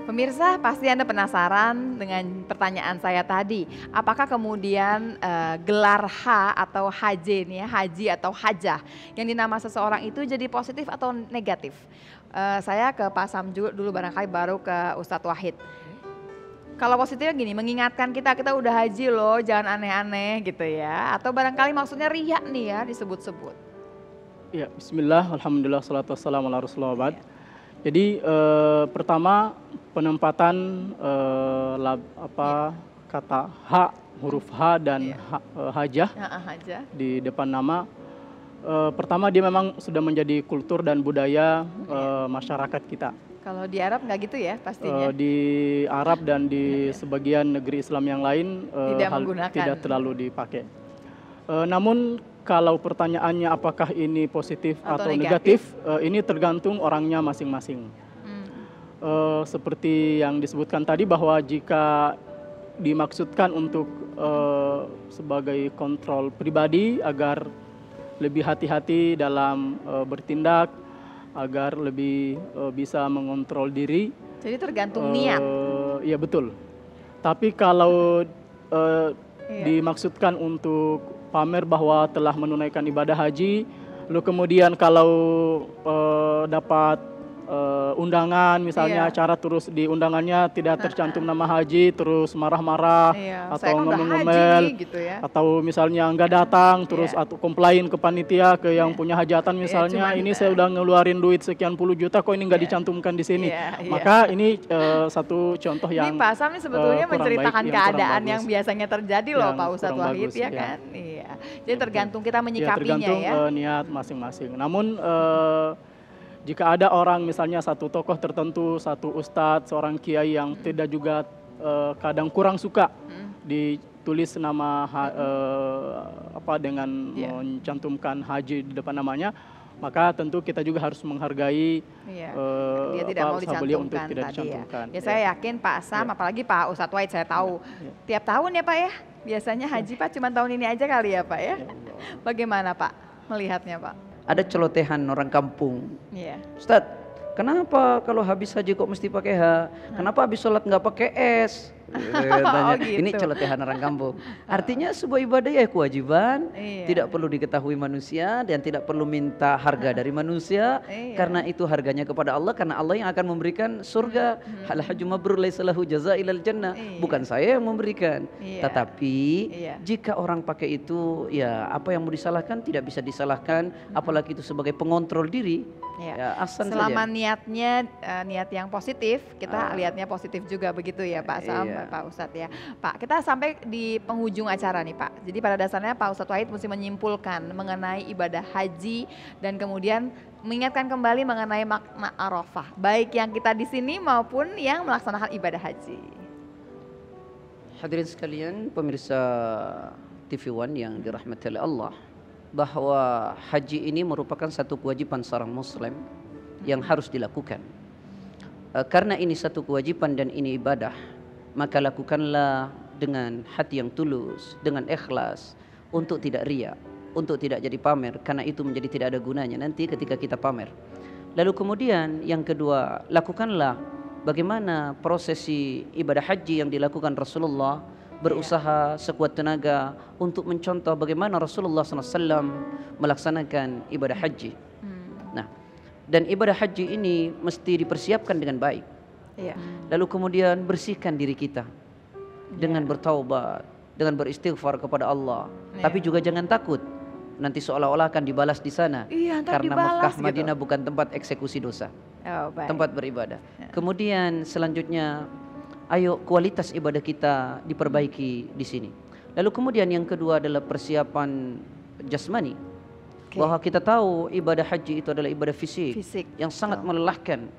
Pemirsa, pasti Anda penasaran dengan pertanyaan saya tadi. Apakah kemudian gelar H atau HJ nih ya, haji atau hajah yang dinama seseorang itu jadi positif atau negatif? Saya ke Pak Sam dulu barangkali baru ke Ustadz Wahid. Kalau positifnya gini, mengingatkan kita udah haji loh, jangan aneh-aneh gitu ya. Atau barangkali maksudnya riya nih ya disebut-sebut. Ya, bismillah, alhamdulillah, salatu wassalamu ala rasulullah. Jadi pertama penempatan kata huruf H dan hajah di depan nama. Pertama dia memang sudah menjadi kultur dan budaya masyarakat kita. Kalau di Arab nggak gitu ya pastinya? Di Arab dan di sebagian negeri Islam yang lain tidak terlalu dipakai. Namun kalau pertanyaannya apakah ini positif atau negatif, ini tergantung orangnya masing-masing. Seperti yang disebutkan tadi bahwa jika dimaksudkan untuk sebagai kontrol pribadi agar lebih hati-hati dalam bertindak, agar lebih bisa mengontrol diri. Jadi tergantung niat. Iya betul. Tapi kalau dimaksudkan untuk pamer bahwa telah menunaikan ibadah haji, lalu kemudian kalau dapat undangan misalnya acara terus di undangannya tidak tercantum nama haji terus marah-marah atau ngomel-ngomel gitu ya. Atau misalnya nggak datang terus atau komplain ke panitia ke yang punya hajatan misalnya ini saya udah ngeluarin duit sekian puluh juta kok ini nggak dicantumkan di sini. Maka ini satu contoh yang ini Pak Sam sebetulnya menceritakan keadaan yang biasanya terjadi loh Pak Ustadz Wahid ya kan. Iya. Jadi tergantung kita menyikapinya tergantung niat masing-masing. Namun jika ada orang misalnya satu tokoh tertentu, satu ustadz, seorang kiai yang tidak juga kadang kurang suka ditulis nama dengan mencantumkan haji di depan namanya, maka tentu kita juga harus menghargai dia tidak mau dicantumkan tadi ya. Saya yakin Pak Sam, apalagi Pak Ustadz Wahid saya tahu tiap tahun ya Pak ya, biasanya haji Pak cuma tahun ini aja kali ya Pak ya. Bagaimana Pak melihatnya Pak? Ada celotehan orang kampung. Ustadz, kenapa kalau habis haji kok mesti pakai H? Kenapa habis sholat nggak pakai S? Gitu. Ini celotehan orang kampung. Artinya sebuah ibadah ya kewajiban, tidak perlu diketahui manusia dan tidak perlu minta harga dari manusia, karena itu harganya kepada Allah, karena Allah yang akan memberikan surga. Hal hajju mabrur laisa lahu jazaa ilal jannah. Bukan saya yang memberikan. Tetapi jika orang pakai itu, ya apa yang mau disalahkan tidak bisa disalahkan, apalagi itu sebagai pengontrol diri. Ya, selama niatnya niat yang positif, kita lihatnya positif juga begitu ya Pak Sam, Pak Ustadz ya. Pak, kita sampai di penghujung acara nih Pak. Jadi pada dasarnya Pak Ustadz Wahid mesti menyimpulkan mengenai ibadah haji dan kemudian mengingatkan kembali mengenai makna Arafah, baik yang kita di sini maupun yang melaksanakan ibadah haji. Hadirin sekalian, pemirsa TV One yang dirahmati oleh Allah, bahwa haji ini merupakan satu kewajiban seorang muslim yang harus dilakukan. Karena ini satu kewajiban dan ini ibadah, maka lakukanlah dengan hati yang tulus, dengan ikhlas, untuk tidak riya, untuk tidak jadi pamer, karena itu menjadi tidak ada gunanya nanti ketika kita pamer. Lalu kemudian yang kedua, lakukanlah bagaimana prosesi ibadah haji yang dilakukan Rasulullah, berusaha sekuat tenaga untuk mencontoh bagaimana Rasulullah SAW melaksanakan ibadah haji. Nah, dan ibadah haji ini mesti dipersiapkan dengan baik. Lalu kemudian bersihkan diri kita dengan bertaubat, dengan beristighfar kepada Allah. Tapi juga jangan takut nanti seolah-olah akan dibalas di sana, karena Makkah Madinah bukan tempat eksekusi dosa, tempat beribadah. Kemudian selanjutnya, ayo kualitas ibadah kita diperbaiki di sini. Lalu kemudian yang kedua adalah persiapan jasmani. Bahwa kita tahu ibadah haji itu adalah ibadah fisik yang sangat melelahkan.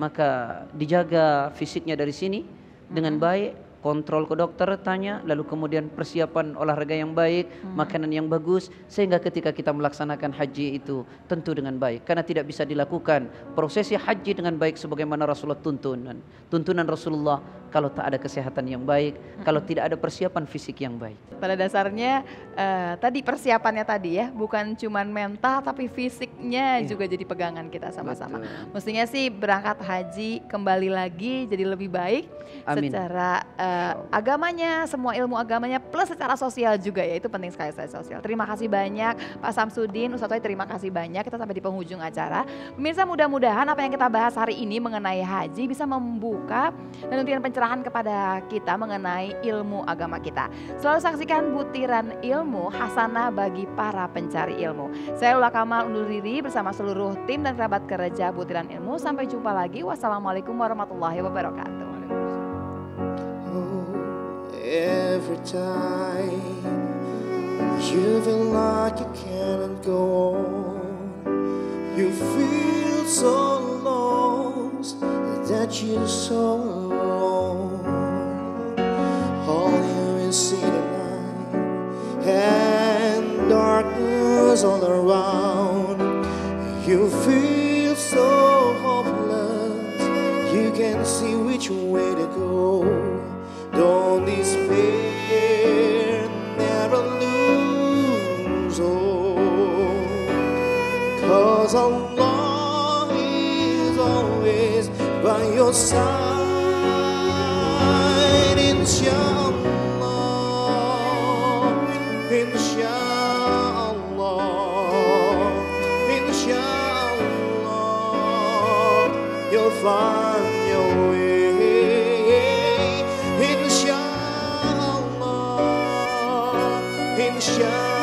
Maka dijaga fisiknya dari sini dengan baik, kontrol ke dokter, tanya, lalu kemudian persiapan olahraga yang baik, makanan yang bagus, sehingga ketika kita melaksanakan haji itu tentu dengan baik. Karena tidak bisa dilakukan prosesi haji dengan baik sebagaimana Rasulullah tuntunan Rasulullah kalau tak ada kesehatan yang baik, kalau tidak ada persiapan fisik yang baik. Pada dasarnya tadi persiapannya tadi ya, bukan cuman mental tapi fisiknya juga jadi pegangan kita sama-sama. Betul. Mestinya sih berangkat haji kembali lagi jadi lebih baik. Amin. Secara agamanya, semua ilmu agamanya plus secara sosial juga ya, itu penting sekali secara sosial. Terima kasih banyak Pak Samsudin, Ustaz Toy, terima kasih banyak. Kita sampai di penghujung acara. Pemirsa, mudah-mudahan apa yang kita bahas hari ini mengenai haji bisa membuka dan memberikan pencerahan kepada kita mengenai ilmu agama kita. Selalu saksikan Butiran Ilmu, hasanah bagi para pencari ilmu. Saya Lula Kamal undur diri bersama seluruh tim dan kerabat kerja Butiran Ilmu. Sampai jumpa lagi. Wassalamualaikum warahmatullahi wabarakatuh. Every time you feel like you cannot go on, you feel so lost that you're so alone. All you see the night and darkness all around. You feel so hopeless, you can't see which way to go. Don't despair, never lose hope, 'cause Allah is always by your side. Inshallah, inshallah, inshallah, you'll find your way. Inshallah, inshallah.